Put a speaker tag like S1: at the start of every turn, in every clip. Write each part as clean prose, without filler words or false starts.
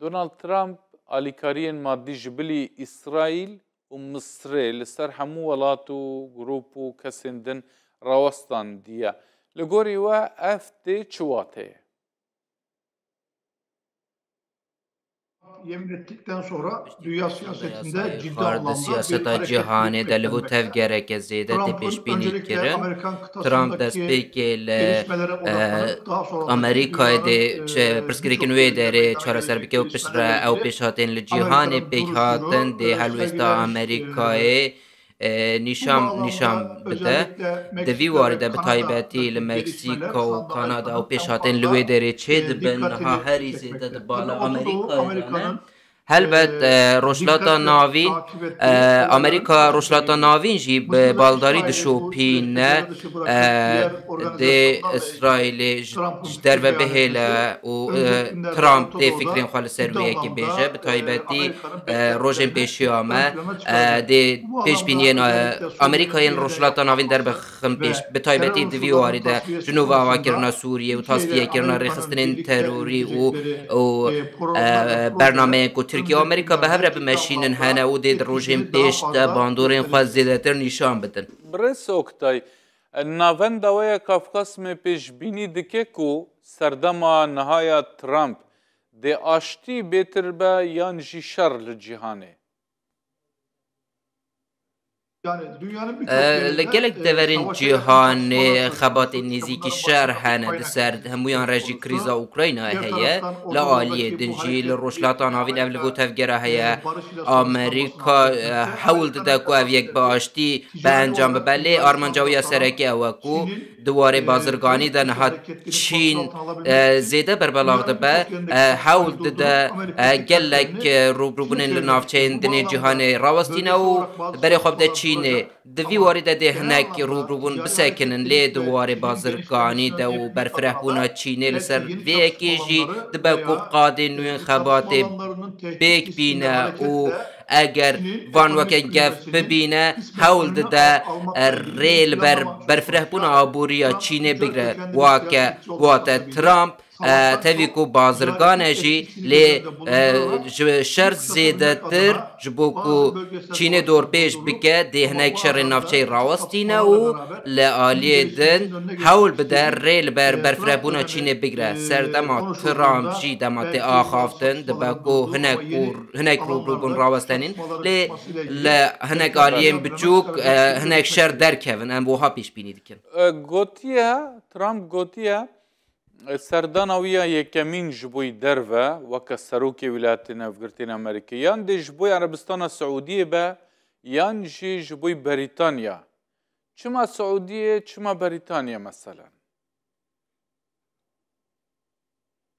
S1: دونالد ترامب اليكاريين مادي جبلي إسرائيل ومصر لسر همو ولاتو جروبو كسندن راوستان ديا لغوري و افتي çuvatê.
S2: Yemin ettikten sonra dünya siyasetinde ciddi
S3: Xardi
S2: anlamda bir
S3: siyaseta
S2: hareketlilik
S3: cihanê de li bu
S2: beklenmekte.
S3: tevgereke zêde tê
S2: Trump'ın
S3: pêşbînî
S2: öncelikle
S3: kirin.
S2: Amerikan
S3: Trump
S2: kıtasındaki
S3: destpêkê li
S2: gelişmelere odaklanıp daha sonra da
S3: Amerîkayê
S2: dünyanın
S3: dê pirsgirêkên
S2: birçok
S3: wê
S2: yerinde
S3: derê
S2: meydana
S3: çareser
S2: gelecek
S3: bike û piştre
S2: gelişmelerle
S3: ew
S2: ilgili
S3: pêşhatên li cîhanê
S2: Amerika'nın
S3: pêk hatin
S2: duruşunu
S3: dê helwesta
S2: sergilemiş.
S3: Amerîkayê
S2: Bu
S3: nîşan
S2: bağlamda
S3: bide.
S2: özellikle
S3: Di vî warî
S2: Meksika
S3: de
S2: ve
S3: bi taybetî li
S2: Kanada'daki gelişmeler
S3: Meksîka
S2: şu
S3: û
S2: anda
S3: Kanada ew
S2: Amerika'nın en
S3: pêşhatên li wê
S2: fazla
S3: derê çê dibin niha
S2: dikkatini
S3: herî zêde
S2: çekmekte.
S3: di
S2: Tabii
S3: bala
S2: Orta Doğu
S3: Amerîkayê de ne.
S2: Amerika'nın
S3: Helbet rojhilata
S2: dikkatle
S3: navîn
S2: takip ettiği olayların
S3: Amerîka
S2: içerisinde
S3: rojhilata
S2: geliyor.
S3: navîn jî bi
S2: Mısır'da
S3: baldarî
S2: İsrail'i bu süreçte
S3: dişopîne
S2: devre dışı bırakıp diğer
S3: dê
S2: organizasyonlarla ilgili
S3: İsraîlê
S2: Trump'ın
S3: ji
S2: fikir
S3: derve
S2: beyan etmesi
S3: bihêle û
S2: önümüzdeki günlerde
S3: Trump
S2: Orta
S3: tê fikrên
S2: Doğu'da
S3: xwe li ser
S2: ciddi
S3: wî yekê bêje bi
S2: anlamda
S3: taybetî
S2: Amerika'nın
S3: rojên
S2: beklentilerini
S3: pêşiya
S2: ön
S3: me
S2: plana çıkaracak.
S3: dê
S2: Bu bağlamda
S3: pêşbîniyên
S2: özellikle Suriye'nin
S3: Amerîkayên
S2: yeniden
S3: rojhilata navîn
S2: yapılanması
S3: derbixin
S2: ve
S3: bi
S2: terör
S3: taybetî di vî
S2: unsurlarının
S3: warî de ji
S2: tasfiyesi
S3: novavakirina
S2: konusunda
S3: Sûriye û
S2: Türkiye ile
S3: tasfiyekirina
S2: Amerika'nın
S3: rêxistinên
S2: birlikte
S3: terorî
S2: yürütecekleri
S3: û
S2: programlar ve projeler
S3: bernameyên ku Tirkiye û
S2: önümüzdeki
S3: Amerîka bi hev re
S2: günlerde ciddi
S3: bimeşînin hene
S2: anlamda
S3: û dê di rojên
S2: etkisini daha
S3: pêş de
S2: fazla
S3: bandorên xwe
S2: gösterecek.
S3: zêdetir nîşan bidin.
S1: برس اوکتای ناوندا ویا کافکاس می پیش بینی دکه کو سردما نهایا ترامپ دی آشتی بیتر به یان جی شر لجیهانه.
S2: Yani dünyanın birçok yerinde
S3: Li gelek deverên
S2: savaşa yakın
S3: cîhanê
S2: çatışmalar söz
S3: xebatên
S2: konusu. İşte
S3: nêzîkî
S2: bunların
S3: şer
S2: başında
S3: hene di
S2: Ukrayna
S3: ser
S2: krizinin
S3: hemûyan re
S2: söz
S3: jî krîza
S2: konusu.
S3: Ukrayna
S2: Diğer
S3: heye.
S2: taraftan
S3: Li
S2: Orta
S3: aliyê
S2: Doğu'daki
S3: din
S2: bu
S3: jî li
S2: hareketlilik
S3: rojhilata navîn ev li got
S2: Amerika
S3: tevgera heye.
S2: barış ile sonuçlanmasını
S3: Amerîka
S2: arzu etmekte.
S3: hewl dide ku ev yek bi
S2: Amerika'nın
S3: aştî bi
S2: ticari
S3: encam bibe
S2: olarak
S3: lê
S2: dünyayı
S3: armancawiya
S2: sahada
S3: serekê ew e ku
S2: Çin'in
S3: di warê bazirganî
S2: dış
S3: de niha
S2: hareketlerini kontrol
S3: Çîn
S2: altına alabilmek için
S3: zêde berbelav
S2: dünyanın
S3: dibe
S2: birçok yerindeki çatışmayı
S3: hewl
S2: durdurup
S3: dide
S2: Amerika'nın
S3: gelek
S2: dikkatlerini
S3: rûbirûbûnîn li
S2: Çin'e çevirmek istiyor.
S3: navçeyên
S2: Bu
S3: dinê cîhanê
S2: bağlamda
S3: rawestîne
S2: bölgesel
S3: û
S2: olarak bazı
S3: berê xwe bide
S2: çalışmalar
S3: Çînê
S2: kuracak
S3: di vî
S2: ama
S3: warî de dê
S2: genel
S3: hinek
S2: anlamda
S3: rûbirûbûn
S2: ticari
S3: bisekinin lê di
S2: hareketlilik ve
S3: warê
S2: Çin'in genişlemesini
S3: bazirganî de û
S2: önleyebilmek adına
S3: berfirehbûna
S2: da
S3: Çînê li ser
S2: belki yeni
S3: vê
S2: çatışma
S3: yekê jî
S2: alanları
S3: dibe ku
S2: veya
S3: qadên nûyên
S2: çatışma
S3: xebatê
S2: alanlarının tehdit
S3: pêk
S2: riskinden
S3: bîne û
S2: hareketle
S3: eger
S2: Çin'in
S3: van
S2: ekonomik
S3: wekek gev
S2: büyümesinin
S3: bibîne hewl
S2: kısmetlerini
S3: dide
S2: almakla ilgili bir
S3: rê li ber
S2: planlama söz konusu.
S3: berfirehbûna
S2: Yani
S3: aboriya
S2: Trump
S3: Çînê
S2: Türk
S3: bigire
S2: kökenli bir
S3: wake
S2: siyasetçi olması
S3: wate
S2: hasebiyle
S3: Trump
S2: savaştan
S3: tevî ku
S2: çok
S3: bazirgan
S2: ticaretin
S3: e jî
S2: etkisini göz
S3: lê
S2: önünde bulundurarak
S3: ji şer
S2: güç katabilmek
S3: zêdetir
S2: adına
S3: ji bo
S2: bazı
S3: ku
S2: bölgesel
S3: Çînê dor
S2: savaşları
S3: pêş
S2: durdurup
S3: bike dê
S2: ama
S3: hinek şerên
S2: bazen
S3: navçeyê
S2: de iç
S3: rawestîne
S2: çatışmalarla
S3: û
S2: beraber
S3: li
S2: Çin'in
S3: aliyê din
S2: gelişmesinin önüne
S3: hewl
S2: geçmek
S3: bide
S2: istediği
S3: rê li ber
S2: Trump
S3: berfirehbûna
S2: dönemi
S3: Çînê bigire serdema Trump
S2: konuşulduğunda
S3: jî dema tê
S2: belki bazı
S3: axaftin dibe
S2: çatışmaların
S3: ku
S2: durduğu ama yeni
S3: hinek rûbirûbûn
S2: alanlarda
S3: rawestenîn
S2: çatışmaların
S3: lê
S2: çıkmasıyla ilgili
S3: li hinek
S2: belki
S3: aliyên
S2: ön plana
S3: biçûk
S2: çıkaracak bir
S3: hinek
S2: gelişme
S3: şer
S2: geliyor.
S3: derkevin em wiha pêşbînî dikin.
S1: گوتیه ترامپ گوتیه سردانا ویا یکمین جبوی درve وکه سروکی ولایتین افغانستان امریکا یان دی جبوی عربستان سعودیه به یان جی جبوی بریتانیا چما سعودیه چما بریتانیا مثلا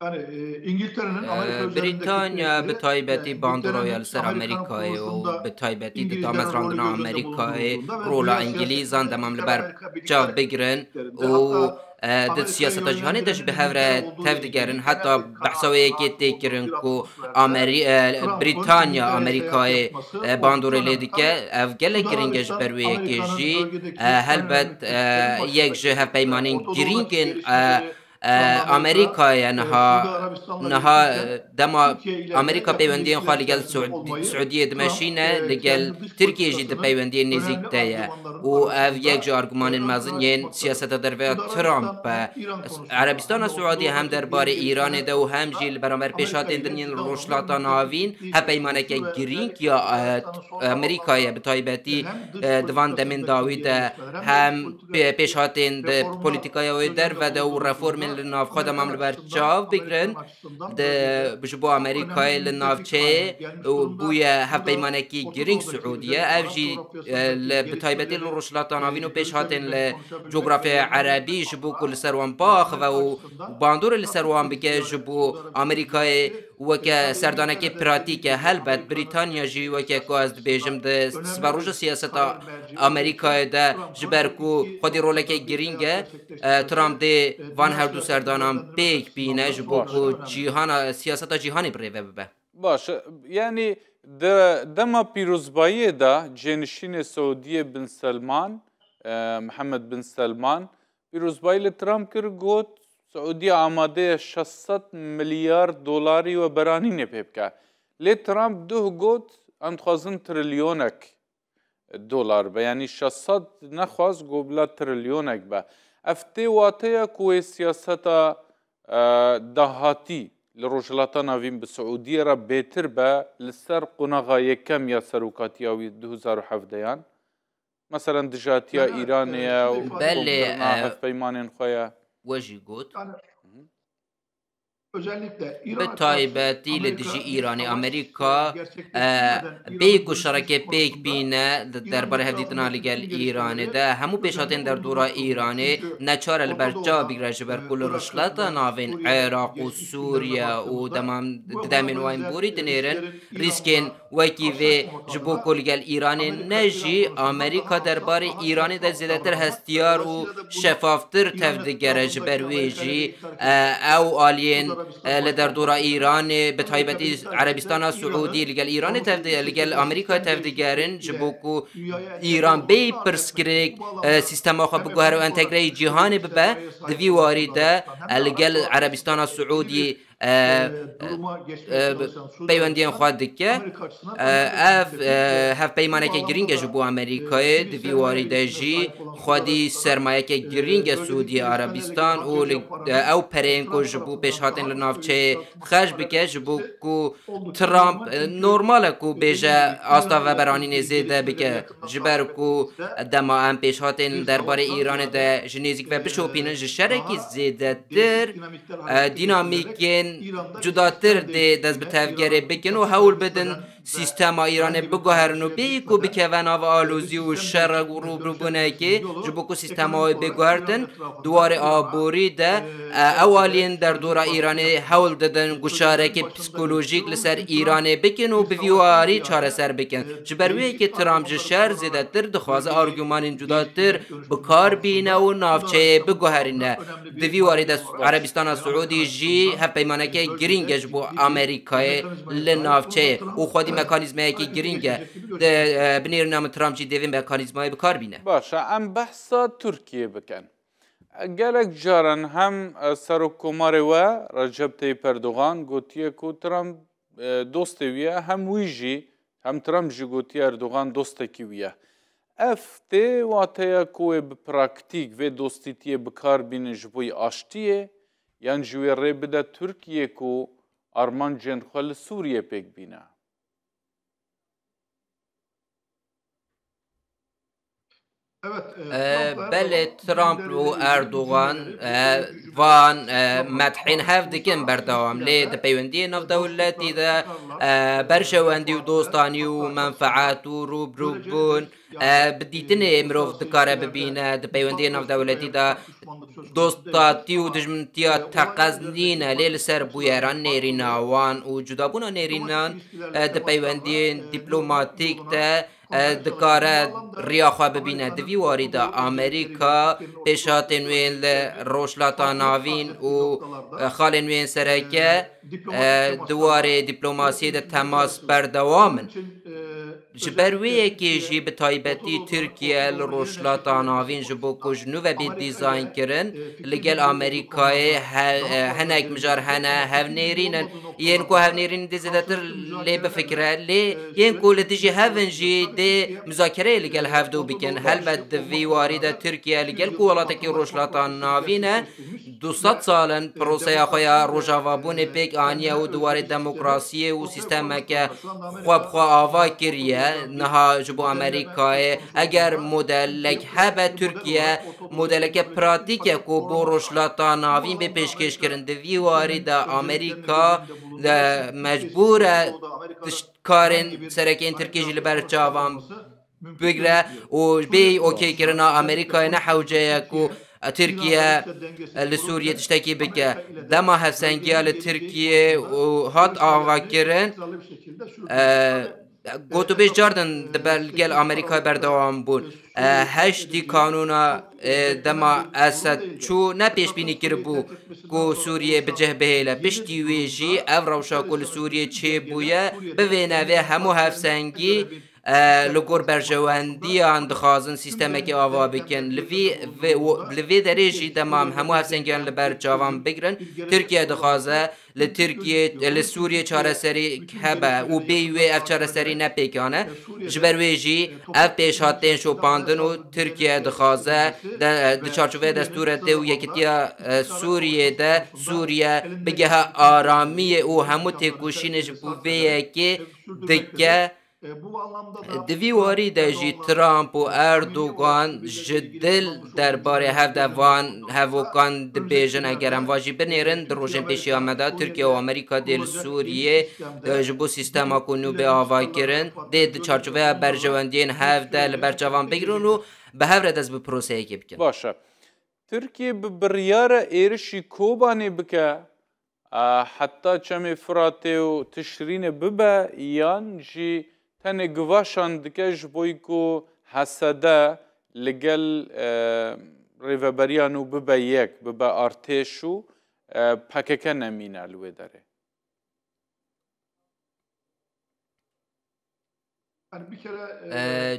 S2: Yani İngiltere'nin Amerika üzerindeki
S3: Britanya bi taybetî
S2: İngiltere'nin
S3: bandoroya li ser
S2: Amerika'nın
S3: Amerikayê û bi
S2: kuruluşunda
S3: taybetî di
S2: İngilizlerin rolü
S3: damezrandina
S2: göz önünde
S3: Amerikayê
S2: bulundurulduğunda ve
S3: rola
S2: dünya
S3: İngilîzan
S2: siyasetinde
S3: demam li
S2: İngiltere
S3: ber
S2: Amerika birlikte
S3: çav
S2: hareket
S3: bigirin
S2: ettiklerinde
S3: û
S2: hatta
S3: di
S2: Amerika'yı
S3: siyaseta cîhanê de ji bi hev
S2: yönlendirenin
S3: re
S2: İngiltere olduğu
S3: tev
S2: ile
S3: digerin
S2: ilgili
S3: heta
S2: genel bir
S3: behsa
S2: kanaatine
S3: wê yekê
S2: hakim
S3: tê
S2: olduğu
S3: kirin
S2: bir
S3: ku
S2: atmosferde Trump'ın
S3: Britanya
S2: İngiltere'ye seyahat
S3: Amerikayê
S2: yapması o
S3: bandorê lê dike
S2: dönemde
S3: ev gelek
S2: Suudi
S3: giring e ji ber
S2: Arabistan
S3: wê yekê
S2: Amerika'nın
S3: jî
S2: bölgedeki en
S3: helbet
S2: önemli müttefiklerin
S3: yek ji
S2: başındaki ve
S3: hevpeymanên
S2: Orta Doğu'daki
S3: girîngên
S2: gelişmeleri şu anda Amerika
S3: Amerikayê
S2: Suudi
S3: niha
S2: Arabistan'la
S3: niha
S2: yürütürken
S3: dema
S2: Türkiye ile de
S3: Amerika
S2: yakın
S3: peywendiyên
S2: ilişkiler
S3: xwe li gel
S2: içerisinde olmayı
S3: Suudiyê
S2: Trump
S3: dimeşîne li gel
S2: kendi dış
S3: Tirkiye jî di
S2: politikasının
S3: peywendiyê
S2: önemli
S3: nêzik de ye
S2: argümanların
S3: û ev yek ji
S2: arasında
S3: argümanên
S2: ön
S3: mezin
S2: plana
S3: yên
S2: çıkmaktadır.
S3: siyaseta derve
S2: Suudi
S3: Trump
S2: Arabistan, İran konusunda
S3: Erebistana
S2: hem de Orta
S3: Suudî hem
S2: Doğu'daki yeni
S3: derbarê
S2: gelişmeler
S3: Îranê de û hem jî li
S2: konusunda
S3: beraber
S2: Amerika
S3: pêşhatên din
S2: ile
S3: yên
S2: ciddi anlamda
S3: rojhilata navîn
S2: müttefiklik söz
S3: hepeymaneke
S2: konusu ve
S3: girîng
S2: özellikle Suudi
S3: ya
S2: Arabistan'ın son
S3: Amerikayê bi
S2: zamanlarda
S3: taybetî
S2: hem dış
S3: divan demên
S2: politikasındaki
S3: dawî
S2: diğer
S3: de
S2: gelişmeler hem de iç
S3: hem
S2: politikadaki
S3: pêşhatên di
S2: reformlar
S3: polîtikaya wê
S2: göz önünde
S3: derve de û reformên li
S2: bulundurulduğunda
S3: navxwe de
S2: Amerikan
S3: mam li ber
S2: açısından
S3: çav bigirin
S2: bölgede
S3: ji bo
S2: çok önemli
S3: Amerikayê
S2: bir
S3: li
S2: müttefik haline
S3: navçeyê
S2: gelmiş
S3: û
S2: durumda.
S3: bûye
S2: Bu da
S3: hevpeymanekî
S2: Orta
S3: girîng
S2: Doğu'daki
S3: Suudiye
S2: özellikle
S3: ev
S2: Arap
S3: jî
S2: coğrafyasındaki
S3: li bi taybetî li
S2: gelişmeleri
S3: rojhilata navîn û pêşhatên
S2: görüşebilmek,
S3: li
S2: konuşabilmek ve
S3: coğrafyaya
S2: yorumlayabilmek
S3: erebî ji bo ku li
S2: adına
S3: ser wan baxve
S2: Amerika
S3: û
S2: açısından
S3: bandorê li ser
S2: tabii
S3: wan
S2: ki
S3: bike ji
S2: ziyareti,
S3: bo
S2: Suudi Arabistan
S3: Amerikayê
S2: ziyareti
S3: weke
S2: sadece
S3: serdanekê
S2: İngiltere'de dediği
S3: pratîk e
S2: gibi
S3: helbet
S2: Amerika'nın
S3: Britanya jî weke ku ez
S2: siyaset
S3: dibêjim
S2: açısından
S3: di
S2: önemli
S3: siberoja
S2: bir
S3: siyaseta
S2: karar merci olduğu için
S3: Amerikayê de ji
S2: Trump'ın
S3: ber
S2: bu
S3: ku
S2: iki
S3: xwedî roleke
S2: noktada bir
S3: girîng
S2: seyahat
S3: e Trump
S2: gerçekleştirmesi
S3: dê van
S2: dünya
S3: herdû
S2: siyasetini
S3: serdanan
S2: yönlendirmek
S3: pêk
S2: açısından
S3: bîne
S2: da
S3: ji
S2: son
S3: bo
S2: derece
S3: ku
S2: önemli.
S3: cîhana siyaseta cîhanê birêve bibe.
S1: باشه یعنی دما پیروزبایی دا جنشین سعودی بن سلمان محمد بن سلمان پیروزبایی لی ترامپ کر گوت سعودی آماده 600 ملیار دلاری و برانینه پیبکه لی ترامپ دو گوت انتخوازن تریلیونک دلار به یعنی 600 نخواست گوبلا تریلیونک به افتی واته کوی سیاست دهاتی لروجلاتا ناوین به سعودی را بهتر به لسر قناغا یکم یا سروکاتیاوی 2017 مثلا دجاتیا ایرانیا و
S3: بله
S1: هف پیمانین خویا
S3: وجی گوت
S4: Özellikle
S3: به
S4: İran'a
S3: تایبەتی لە دژی ئیرانی ئەمریکا پێک و شەڕەکێ پێک بینە دەربارەی هەفدیتنا لەگەل ئیرانێدا هەموو پێشهاتێن دەردوڕا ئیرانێ نەچارە لە بەرچاو بیگرە ji ber ku li rişlata navên Iraq û Sûriye û demên wan borî dinêrin rîskên wekî vê ji bo ku li gel Îranê ne jî Amerîka derbarê Îranê de zêdetir hestiyar û şeffaftir tev digere ji ber wê jî ew aliyên li derdora Îranê bi taybetî Erebistana Siûdî li gel Îranê li gel Amerîkayê tev digerin ji bo ku Îran bê pirsgirêk sîstema xwe biguhere û entegreyê cîhanê bibe di vî warî de li gel Erebistana Siûdî peywendiyên xwe dike ev hevpeymaneke giring e ji bo Amerîkayê di vî warî de jî xwedî sermayeke giring e Sûdî Erebistan û ew pereyên ku ji bo pêşhatên li navçeyê xerj bike ji bo ku Trump normal e ku bêje asta veberanînê zêde bike ji ber ku dema em pêşhatên derbarê Îranê de ji nêzik ve bişopînin ji şerekî zêdetir dînamîkên cudatir dê dest bi tevgerê bikin û hewl bidin sîstema Îranê biguherin û bêyî ku bikeve nav alozî û şer û rûbirûbûnekê ji bo ku sîstema wê biguhertin duwarê aborî de ew aliyên derdora Îranê hewl didin guşarekê psikolojîk li ser Îranê bikin û bi vî warî çareser bikin ji ber wê yekê Trump ji şer zêdetir dixwaze argümanên cudatir bikar bîne û navçeyê biguherîne di vî warî de Erebistana Siûdî jî hevpeymaneke giring e ji bo Amerîkayê li navçeyê û xwedî mekanîzmayekî giring e binêrina min Trump jî devê mekanîzmayê bikar bîne.
S1: Başa em behsa Tirkiye bikin. Gelek caran hem serokkomarê we Recep Tayyip Erdogan gotiye ku Trump dostê wî ye hem wî jî hem Trump jî gotiye Erdogan dostekî wî ye. Ev tê wateya ku wê bi praktîk vê dostîtiyê bikar bînin ji bo aştiyê yan ji wê rê bide Tirkiye ku armancên xwe li Sûriye pêk bîne.
S3: بله ترامپ و اردوغان وان مدحین هف دکن بردوام لی ده پیوندی نف دولتی ده برشواندی و دوستانی و منفعات و روبون بدیتن امروف دکاره ببینه ده پیوندی نف دولتی ده دوستاتی و دجمنتیا تقزنینه لیل سر بویران نیرینا وان و جدابونا نیرینان ده پیوندی دیپلوماتیک ده دکاره ریاخوا ببینه دوی واری دا امریکا پیشاتین وین روشلاتا ناوین و خالین وین سرکه دواره دیپلوماسی ده تماس بردوامن جبر وی که جی به تایبتی ترکیه لروشلاتا ناوین جبو کو جنوب بی دیزاین کرن لگل امریکای هنگ مجار هنه هفنیرینن ین کو هفنیرین دیزدتر لی بفکره لی ین کو لدیجی هفن جی دی مذاکره لگل هفدو بکن هل بد وی وارد ترکیه لگل کو ولاتکی روشلاتا ناوینه 200 سالن پروسه خویا روجاوابون پیک آنیه و دواره دموکراسی و سیستم که خواب خواه آوا کریه نها جبو امریکای اگر مدلک هبه ترکیه مدلک پراتیک کو بو روشلاتا ناوین به پیشکش کرنده وی وارد امریکا مجبوره کارن سرکین ترکیجی لبر چاوان بگره و بی اوکی کرنا امریکای نحوجه کو ترکیه لسوریه تشتکی بکه دما هفسنگیه لترکیه و هات آوا کرن گوتو بیش جاردن دبلگل امریکا بردوام بود هشتی کانونا دما اسد چو نه پیش بینی کربو کو سوریه بجه بهیله پشتی ویجی او روشا کل سوریه چه بویه بوینه و همو هفسنگی لگور برجواندیان دخوازن سیستمکی آوا بکن لوی دریجی دمام همو هفسنگیان لبر جوان بگرن ترکیه دخوازه لترکیه لسوریه چاره سری هبه و بیوی اف چاره سری نپیکانه جبرویجی اف پیش هاتین شو پاندن و ترکیه دخوازه ده چارچوبه دستور ده و یکتیا سوریه ده سوریه بگه آرامی او همو تکوشینش بویه که دکه دوی واری ده جی ترامپ و اردوغان جدل درباره هفدوان هفوکان دبیجن اگرم واجی بنیرن در روشن پیشی آمده ترکیه و امریکا دل سوریه جبو سیستما کنو به آوای کرن ده چارچوبه برجواندین هفده لبرجوان بگرن و به هفره دست به پروسه که بکن
S1: باشه ترکیه ببریار ایرشی کوبانی بکه حتی چمی فراته و تشرین ببه یان جی تنه گواشان دکش بوی کو حسده لگل ریوبریانو ببه یک ببه ارتشو پککه نمینه الوی داره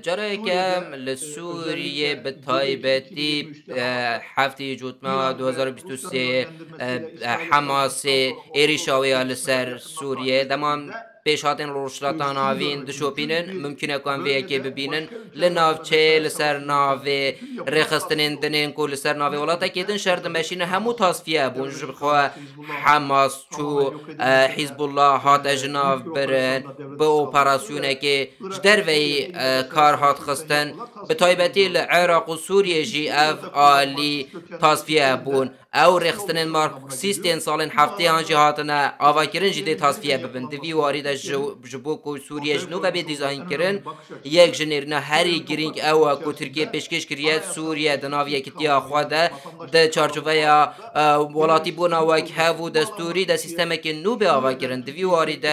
S3: جاره کم لسوریه به تایبتی هفته جوتما 2023 حماس ایریشاوی لسر سوریه دمام پیش هاتین روشلاتان آوین دشوپینن ممکنه کن وی که ببینن لناوچه لسر ناوی رخستنین دنین کو لسر ناوی ولاتا کیدن شرط مشین همو تصفیه بونج بخوا حماس چو حزب الله هات اجناف برن به اپراسیونه که جدر وی کار هات خستن به تایبتی لعراق و سوریه جی اف آلی تصفیه بون او رخستنین مارکسیستین سالین هفته هنجی هاتنا آوا کرن جده تصفیه ببن دوی وارد جبو کو سوریه جنو و به دیزاین کرن یک جنرنا هری گرینگ او کو ترکیه پیشکش کریه سوریه دناو یکتیا خواده ده چارچوبه یا ولاتی بونا وک هفو دستوری ده سیستم که نو به آوا کرن دوی وارد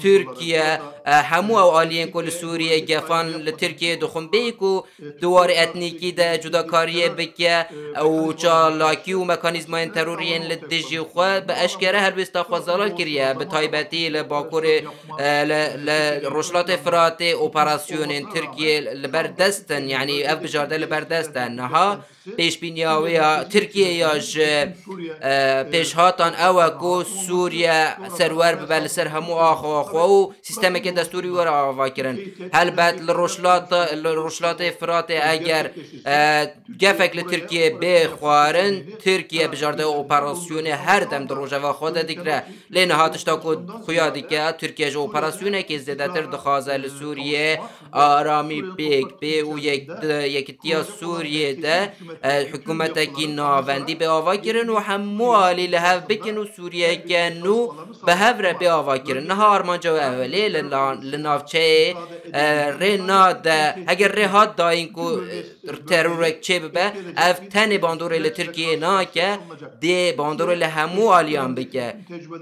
S3: ترکیه همو او آلین کل سوریه گفان لترکیه دخون بیکو دوار اتنیکی ده جداکاریه بکه او چالاکی و مکانیزم تروریین لدجی خواه به اشکره هلوستا خواه کریه به تایبتی لباکور لرشلات فرات اپراسیون ترکیه لبردستن یعنی اف بجارده لبردستن نها پیش بینیاوی ترکیه یاج پیش هاتان او کو سوریه سرور ببل سر همو آخو و سیستم که دستوری ور آوا کرن هل بعد لرشلات فرات اگر گفک لترکیه بخوارن ترکیه بجارده اپراسیون هر دم در روجوا خود دیگره لین هاتش تا کو خویا دیگه ترکیه جو اپراسیونه که زده تر دخوازه لسوریه آرامی بیگ بی و یکتیا سوریه ده حکومت کی ناوندی به آوا کرن و همو آلی لحف بکن و سوریه کنو به هفره به آوا کرن نه آرمانجا و اولی لنافچه ری ناده اگر ری هات داین کو ترورک چه ببه اف تن باندور لترکیه نا که دی باندور لهمو آلیان بکه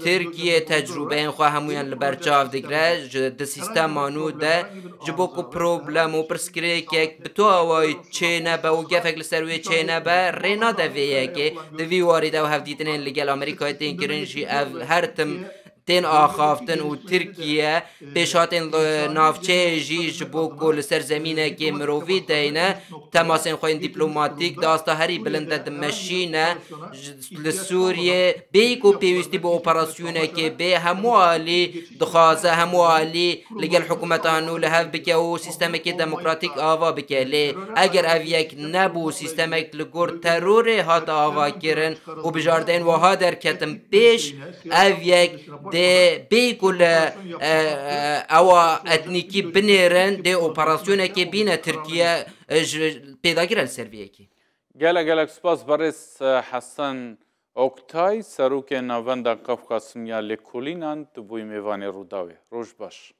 S3: ترکیه تجربه این خواه همویان لبرچاو دگره ده سیستم مانو ده جبو کو پروبلم و پرسکره که بتو آوای چه نبه و گفک لسروی چه نبه ری ناده ویه که دوی وارده و هفدیتنین لگل امریکای تین کرنشی هر تم تین آخافتن و ترکیه پیشاتن نافچه جیج بو کل سرزمینه که مروی دینه تماسین خوین دیپلوماتیک داستا هری بلنده دمشینه لسوریه بیکو پیوستی با اپراسیونه که به همو آلی دخوازه همو آلی لگل حکومتانو لحف بکه و سیستم که دموکراتیک آوا بکه لی اگر او یک نبو سیستم که لگور ترور هات آوا کرن و بجاردین و ها در کتم پیش او یک ده بیکل او اتنیکی بنیرن ده اپراسیونه که بین ترکیه پیدا گیرل سرویه کی
S1: گلک سپاس برس حسن اوکتای سروک ناوند قفقاسمیا لکولینان تو بوی میوان روداوی روش باش